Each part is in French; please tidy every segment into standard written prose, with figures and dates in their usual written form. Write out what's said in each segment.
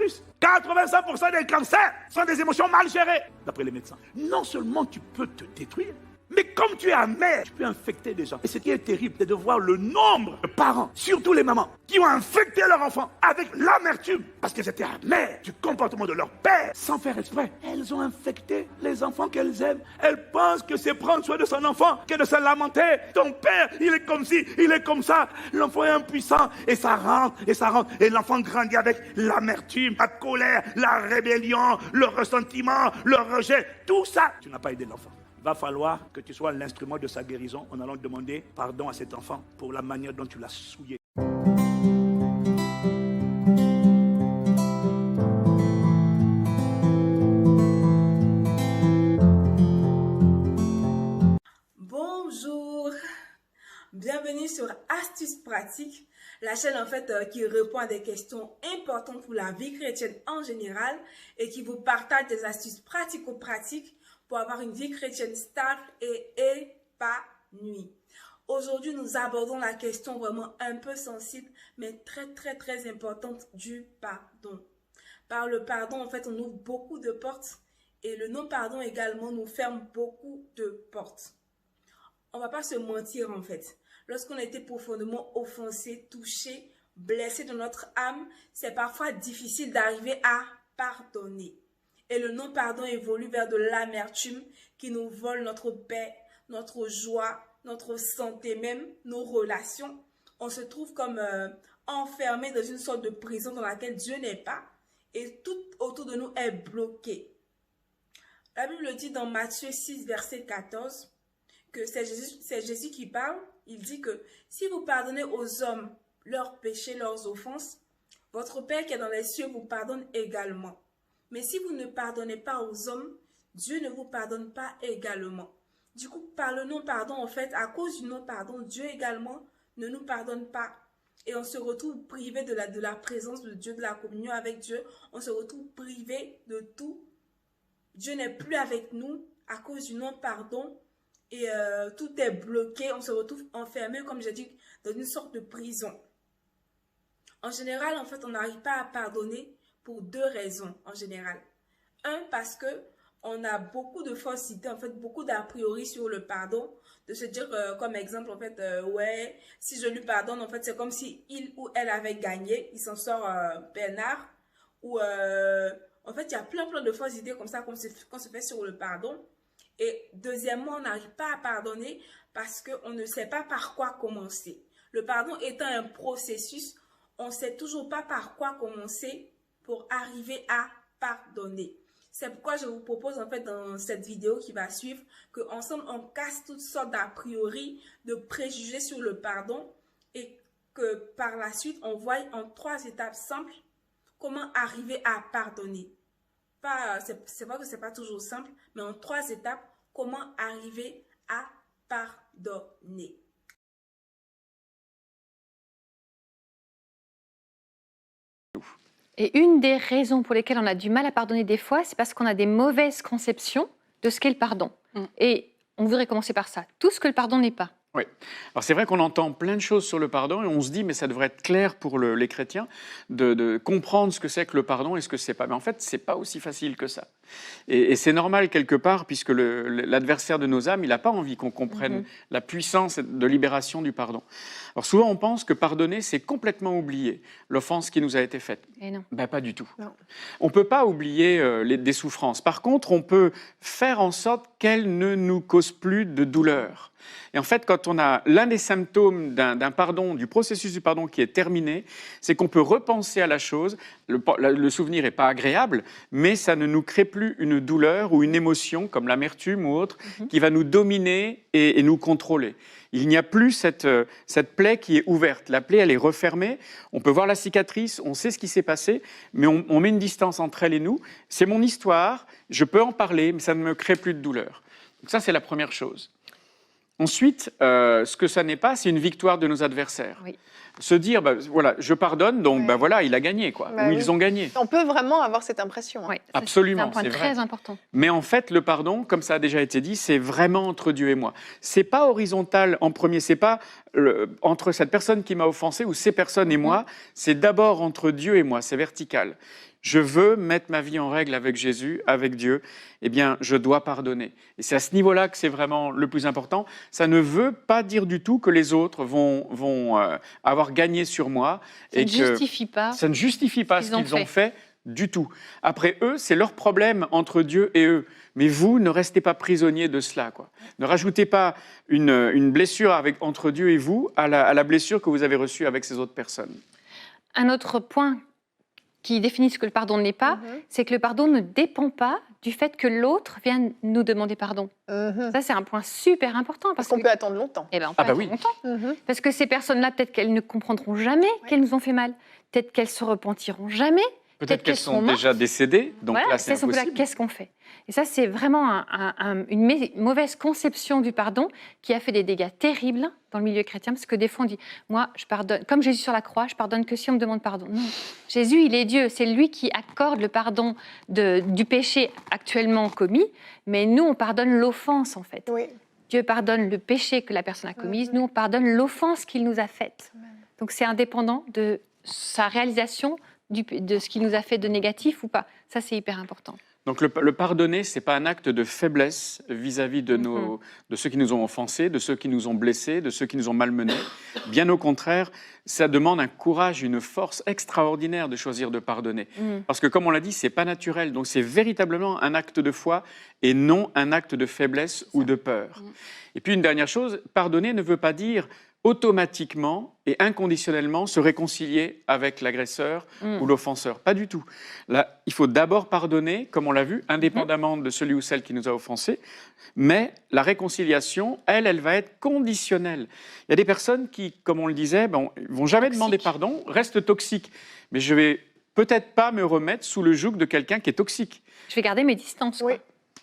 plus. 85% des cancers sont des émotions mal gérées, d'après les médecins. Non seulement tu peux te détruire, mais comme tu es amer, tu peux infecter des gens. Et ce qui est terrible, c'est de voir le nombre de parents, surtout les mamans, qui ont infecté leur enfant avec l'amertume, parce qu'elles étaient amères du comportement de leur père, sans faire exprès. Elles ont infecté les enfants qu'elles aiment. Elles pensent que c'est prendre soin de son enfant que de se lamenter. Ton père, il est comme ci, il est comme ça. L'enfant est impuissant, et ça rentre, et ça rentre. Et l'enfant grandit avec l'amertume, la colère, la rébellion, le ressentiment, le rejet. Tout ça, tu n'as pas aidé l'enfant. Il va falloir que tu sois l'instrument de sa guérison en allant demander pardon à cet enfant pour la manière dont tu l'as souillé. Bonjour, bienvenue sur Astuces Pratiques, la chaîne en fait qui répond à des questions importantes pour la vie chrétienne en général et qui vous partage des astuces pratico-pratiques pour avoir une vie chrétienne stable et épanouie. Aujourd'hui, nous abordons la question vraiment un peu sensible, mais très importante du pardon. Par le pardon, en fait, on ouvre beaucoup de portes et le non-pardon également nous ferme beaucoup de portes. On va pas se mentir en fait. Lorsqu'on a été profondément offensé, touché, blessé dans notre âme, c'est parfois difficile d'arriver à pardonner. Et le non-pardon évolue vers de l'amertume qui nous vole notre paix, notre joie, notre santé, même nos relations. On se trouve comme enfermé dans une sorte de prison dans laquelle Dieu n'est pas et tout autour de nous est bloqué. La Bible dit dans Matthieu 6, verset 14, que c'est Jésus qui parle. Il dit que si vous pardonnez aux hommes leurs péchés, leurs offenses, votre Père qui est dans les cieux vous pardonne également. Mais si vous ne pardonnez pas aux hommes, Dieu ne vous pardonne pas également. Du coup, par le non-pardon, en fait, à cause du non-pardon, Dieu également ne nous pardonne pas. Et on se retrouve privé de la présence de Dieu, de la communion avec Dieu. On se retrouve privé de tout. Dieu n'est plus avec nous à cause du non-pardon. Et tout est bloqué. On se retrouve enfermé, comme j'ai dit, dans une sorte de prison. En général, en fait, on n'arrive pas à pardonner pour deux raisons en général. Un, parce que on a beaucoup de fausses idées, en fait, beaucoup d'a priori sur le pardon, de se dire comme exemple, en fait, ouais, si je lui pardonne, en fait, c'est comme si il ou elle avait gagné, il s'en sort peinard, ou en fait, il y a plein de fausses idées comme ça qu'on se fait sur le pardon. Et deuxièmement, on n'arrive pas à pardonner parce qu'on ne sait pas par quoi commencer. Le pardon étant un processus, on ne sait toujours pas par quoi commencer pour arriver à pardonner. C'est pourquoi je vous propose en fait dans cette vidéo qui va suivre qu'ensemble on casse toutes sortes d'a priori, de préjugés sur le pardon et que par la suite on voit en 3 étapes simples comment arriver à pardonner. C'est vrai que c'est pas toujours simple, mais en 3 étapes, comment arriver à pardonner. Et une des raisons pour lesquelles on a du mal à pardonner des fois, c'est parce qu'on a des mauvaises conceptions de ce qu'est le pardon. Et on voudrait commencer par ça. Tout ce que le pardon n'est pas. Oui. Alors c'est vrai qu'on entend plein de choses sur le pardon et on se dit mais ça devrait être clair pour les chrétiens de comprendre ce que c'est que le pardon et ce que c'est pas. Mais en fait, c'est pas aussi facile que ça. Et c'est normal quelque part puisque l'adversaire de nos âmes, il n'a pas envie qu'on comprenne la puissance de libération du pardon. Alors souvent on pense que pardonner, c'est complètement oublier l'offense qui nous a été faite. Et non. Ben, pas du tout. Non. On ne peut pas oublier des souffrances. Par contre, on peut faire en sorte qu'elles ne nous causent plus de douleur. Et en fait, quand on a l'un des symptômes d'un pardon, du processus du pardon qui est terminé, c'est qu'on peut repenser à la chose. Le souvenir n'est pas agréable, mais ça ne nous crée plus une douleur ou une émotion comme l'amertume ou autre qui va nous dominer et nous contrôler. Il n'y a plus cette plaie qui est ouverte. La plaie, elle est refermée. On peut voir la cicatrice, on sait ce qui s'est passé, mais on met une distance entre elle et nous. C'est mon histoire, je peux en parler, mais ça ne me crée plus de douleur. Donc ça, c'est la première chose. Ensuite, ce que ça n'est pas, c'est une victoire de nos adversaires. Oui. Se dire, voilà, je pardonne, donc voilà, il a gagné, quoi. Ou ils ont gagné. On peut vraiment avoir cette impression. Oui, absolument, c'est un point très important. Mais en fait, le pardon, comme ça a déjà été dit, c'est vraiment entre Dieu et moi. C'est pas horizontal en premier, c'est pas entre cette personne qui m'a offensé ou ces personnes et moi, c'est d'abord entre Dieu et moi, c'est vertical. je veux mettre ma vie en règle avec Jésus, avec Dieu, eh bien, je dois pardonner. Et c'est à ce niveau-là que c'est vraiment le plus important. Ça ne veut pas dire du tout que les autres vont avoir gagné sur moi. Ça ne justifie pas. Ça ne justifie pas ce qu'ils ont fait du tout. Après, eux, c'est leur problème entre Dieu et eux. Mais vous, ne restez pas prisonniers de cela, quoi. Ne rajoutez pas une blessure entre Dieu et vous à la blessure que vous avez reçue avec ces autres personnes. Un autre point qui définit ce que le pardon n'est pas, c'est que le pardon ne dépend pas du fait que l'autre vienne nous demander pardon. Ça, c'est un point super important. Parce qu'on peut attendre longtemps. Eh ben, on peut attendre longtemps. Parce que ces personnes-là, peut-être qu'elles ne comprendront jamais qu'elles nous ont fait mal. Peut-être qu'elles se repentiront jamais. Peut-être qu'elles sont déjà décédées, donc voilà, là, c'est impossible. Qu'est-ce qu'on fait? Et ça, c'est vraiment une mauvaise conception du pardon qui a fait des dégâts terribles dans le milieu chrétien, parce que des fois, on dit, moi, je pardonne, comme Jésus sur la croix, je pardonne que si on me demande pardon. Non, Jésus, il est Dieu, c'est lui qui accorde le pardon du péché actuellement commis, mais nous, on pardonne l'offense, en fait. Oui. Dieu pardonne le péché que la personne a commis, nous, on pardonne l'offense qu'il nous a faite. Donc, c'est indépendant de sa réalisation de ce qu'il nous a fait de négatif ou pas. Ça, c'est hyper important. Donc le pardonner, ce n'est pas un acte de faiblesse vis-à-vis de ceux qui nous ont offensés, de ceux qui nous ont blessés, de ceux qui nous ont malmenés. Bien au contraire, ça demande un courage, une force extraordinaire de choisir de pardonner. Parce que comme on l'a dit, ce n'est pas naturel. Donc c'est véritablement un acte de foi et non un acte de faiblesse ou de peur. Et puis une dernière chose, pardonner ne veut pas dire automatiquement et inconditionnellement se réconcilier avec l'agresseur ou l'offenseur. Pas du tout. Là, il faut d'abord pardonner, comme on l'a vu, indépendamment de celui ou celle qui nous a offensés, mais la réconciliation, elle va être conditionnelle. Il y a des personnes qui, comme on le disait, ne vont jamais demander pardon, restent toxiques. Mais je vais peut-être pas me remettre sous le joug de quelqu'un qui est toxique. Je vais garder mes distances. Oui.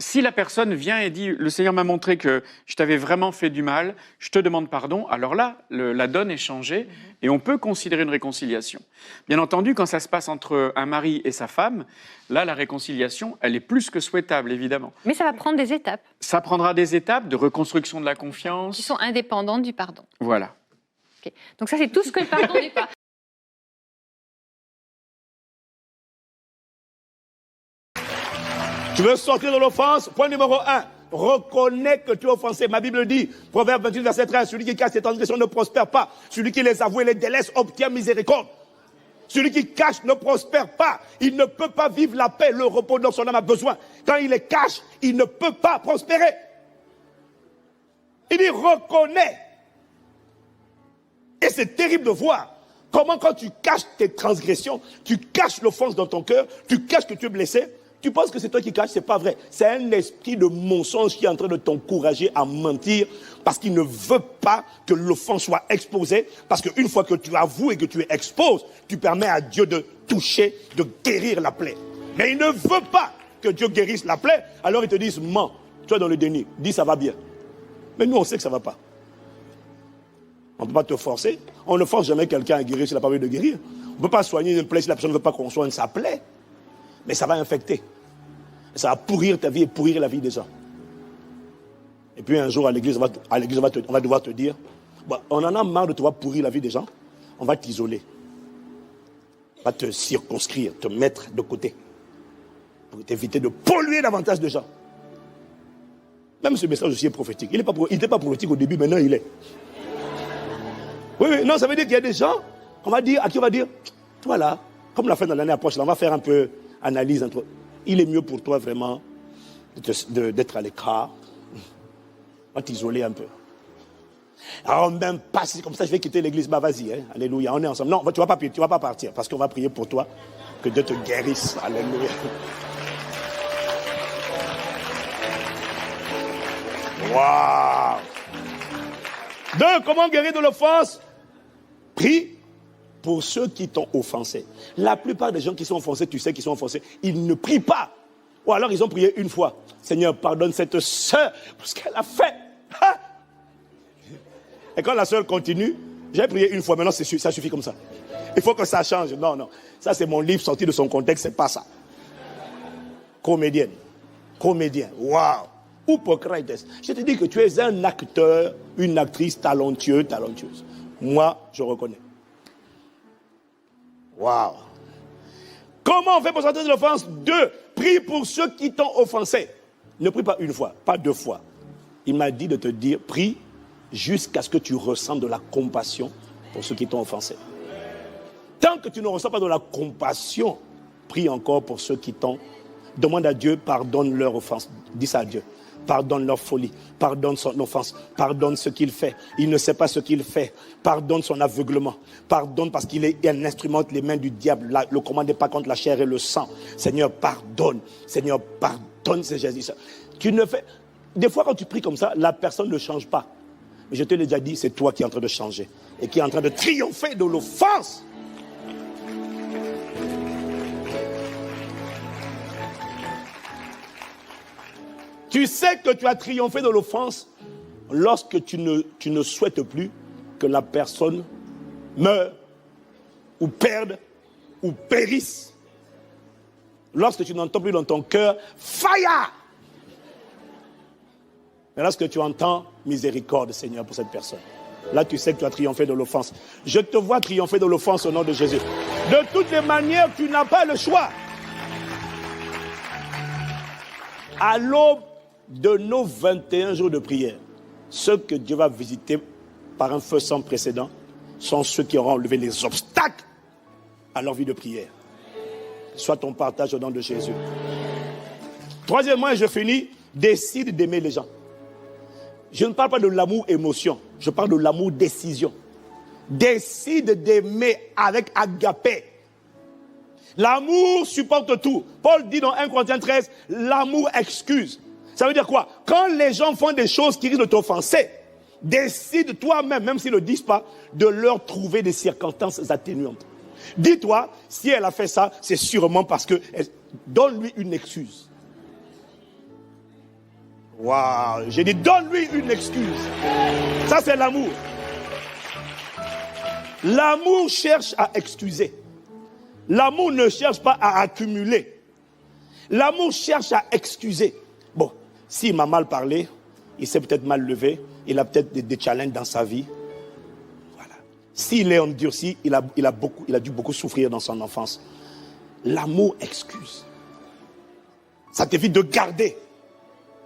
Si la personne vient et dit « Le Seigneur m'a montré que je t'avais vraiment fait du mal, je te demande pardon », alors là, la donne est changée et on peut considérer une réconciliation. Bien entendu, quand ça se passe entre un mari et sa femme, là, la réconciliation, elle est plus que souhaitable, évidemment. Mais ça va prendre des étapes. Ça prendra des étapes de reconstruction de la confiance. Qui sont indépendantes du pardon. Voilà. Okay. Donc ça, c'est tout ce que le pardon n'est pas. Tu veux sortir de l'offense? Point numéro 1. Reconnais que tu es offensé. Ma Bible dit, Proverbe 28, verset 13, celui qui cache ses transgressions ne prospère pas. Celui qui les avoue et les délaisse obtient miséricorde. Celui qui cache ne prospère pas. Il ne peut pas vivre la paix, le repos dont son âme a besoin. Quand il les cache, il ne peut pas prospérer. Il dit, reconnais. Et c'est terrible de voir comment quand tu caches tes transgressions, tu caches l'offense dans ton cœur, tu caches que tu es blessé, tu penses que c'est toi qui caches, c'est pas vrai. C'est un esprit de mensonge qui est en train de t'encourager à mentir parce qu'il ne veut pas que l'offense soit exposée. Parce qu'une fois que tu avoues et que tu exposes, tu permets à Dieu de toucher, de guérir la plaie. Mais il ne veut pas que Dieu guérisse la plaie. Alors ils te disent, mens, tu es dans le déni, dis ça va bien. Mais nous on sait que ça ne va pas. On ne peut pas te forcer. On ne force jamais quelqu'un à guérir s'il n'a pas envie de guérir. On ne peut pas soigner une plaie si la personne ne veut pas qu'on soigne sa plaie. Mais ça va infecter. Ça va pourrir ta vie et pourrir la vie des gens. Et puis un jour à l'église, on va devoir te dire, bon, on en a marre de te voir pourrir la vie des gens, on va t'isoler. On va te circonscrire, te mettre de côté. Pour t'éviter de polluer davantage de gens. Même ce message aussi est prophétique. Il n'était pas prophétique au début, maintenant il est. Oui, non, ça veut dire qu'il y a des gens, à qui on va dire, toi là, comme la fin de l'année approche, là, on va faire un peu analyse entre... Il est mieux pour toi vraiment d'être à l'écart. On va t'isoler un peu. Alors même pas, c'est comme ça, je vais quitter l'église. Bah vas-y, hein, alléluia, on est ensemble. Non, tu vas pas partir, parce qu'on va prier pour toi, que Dieu te guérisse. Alléluia. Waouh. 2, comment guérir de l'offense? Prie pour ceux qui t'ont offensé. La plupart des gens qui sont offensés, tu sais qu'ils sont offensés, ils ne prient pas. Ou alors ils ont prié une fois. Seigneur, pardonne cette sœur pour ce qu'elle a fait. Ha! Et quand la sœur continue, j'ai prié une fois, maintenant ça suffit comme ça. Il faut que ça change. Non, non. Ça c'est mon livre sorti de son contexte, c'est pas ça. Comédienne. Comédien. Waouh. Hypocrite. Je te dis que tu es un acteur, une actrice talentueuse. Moi, je reconnais. Waouh. Comment on fait pour sortir de l'offense? 2. Prie pour ceux qui t'ont offensé. Ne prie pas une fois, pas 2 fois. Il m'a dit de te dire, prie jusqu'à ce que tu ressentes de la compassion pour ceux qui t'ont offensé. Tant que tu ne ressens pas de la compassion, prie encore pour ceux qui t'ont. Demande à Dieu, pardonne leur offense. Dis ça à Dieu. Pardonne leur folie, pardonne son offense, pardonne ce qu'il fait. Il ne sait pas ce qu'il fait. Pardonne son aveuglement. Pardonne parce qu'il est un instrument entre les mains du diable. Le commande n'est pas contre la chair et le sang. Seigneur, pardonne. Seigneur, pardonne, c'est Jésus. Tu ne fais... Des fois, quand tu pries comme ça, la personne ne change pas. Mais je te l'ai déjà dit, c'est toi qui es en train de changer et qui est en train de triompher de l'offense. Tu sais que tu as triomphé de l'offense lorsque tu ne souhaites plus que la personne meure ou perde ou périsse. Lorsque tu n'entends plus dans ton cœur « Fire !» Mais lorsque tu entends « Miséricorde, Seigneur, pour cette personne », là tu sais que tu as triomphé de l'offense. Je te vois triompher de l'offense au nom de Jésus. De toutes les manières, tu n'as pas le choix. À l'aube de nos 21 jours de prière, ceux que Dieu va visiter par un feu sans précédent sont ceux qui auront enlevé les obstacles à leur vie de prière. Soit ton partage au nom de Jésus. Troisièmement, et je finis, décide d'aimer les gens. Je ne parle pas de l'amour émotion, je parle de l'amour décision. Décide d'aimer avec agapé. L'amour supporte tout. Paul dit dans 1 Corinthiens 13, l'amour excuse. Ça veut dire quoi? Quand les gens font des choses qui risquent de t'offenser, décide toi-même, même s'ils ne le disent pas, de leur trouver des circonstances atténuantes. Dis-toi, si elle a fait ça, c'est sûrement parce que... Donne-lui une excuse. Waouh! J'ai dit, donne-lui une excuse. Ça, c'est l'amour. L'amour cherche à excuser. L'amour ne cherche pas à accumuler. L'amour cherche à excuser. Bon, s'il m'a mal parlé, il s'est peut-être mal levé, il a peut-être des challenges dans sa vie. Voilà. S'il est endurci, il a dû beaucoup souffrir dans son enfance. L'amour excuse. Ça t'évite de garder.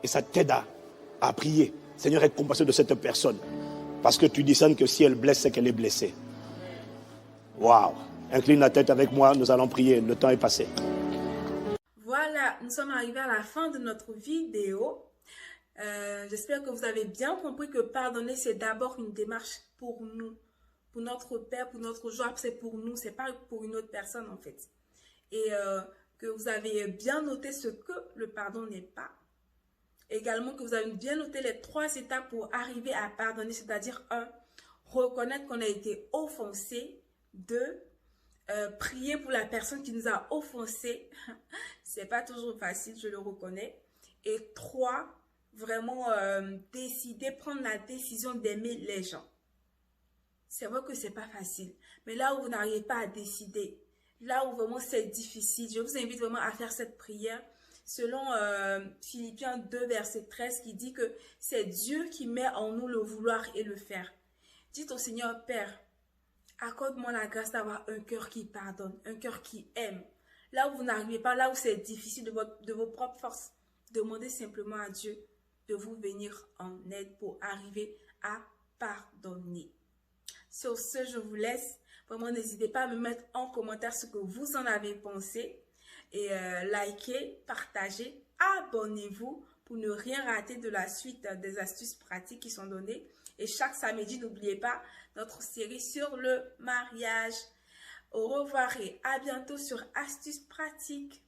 Et ça t'aide à prier. Seigneur, aie compassion de cette personne. Parce que tu discernes que si elle blesse, c'est qu'elle est blessée. Waouh! Incline la tête avec moi, nous allons prier. Le temps est passé. Voilà, nous sommes arrivés à la fin de notre vidéo. J'espère que vous avez bien compris que pardonner, c'est d'abord une démarche pour nous. Pour notre Père, pour notre joie, c'est pour nous. C'est pas pour une autre personne en fait. Et que vous avez bien noté ce que le pardon n'est pas. Également que vous avez bien noté les 3 étapes pour arriver à pardonner. C'est-à-dire 1, reconnaître qu'on a été offensé. 2, prier pour la personne qui nous a offensé. C'est pas toujours facile, je le reconnais. Et 3, vraiment décider, prendre la décision d'aimer les gens. C'est vrai que c'est pas facile. Mais là où vous n'arrivez pas à décider, là où vraiment c'est difficile, je vous invite vraiment à faire cette prière. Selon Philippiens 2, verset 13, qui dit que c'est Dieu qui met en nous le vouloir et le faire. Dites au Seigneur, Père, accorde-moi la grâce d'avoir un cœur qui pardonne, un cœur qui aime. Là où vous n'arrivez pas, là où c'est difficile de vos propres forces, demandez simplement à Dieu de vous venir en aide pour arriver à pardonner. Sur ce, je vous laisse. Vraiment, n'hésitez pas à me mettre en commentaire ce que vous en avez pensé. Et likez, partagez, abonnez-vous pour ne rien rater de la suite des astuces pratiques qui sont données. Et chaque samedi, n'oubliez pas notre série sur le mariage. Au revoir et à bientôt sur Astuces pratiques.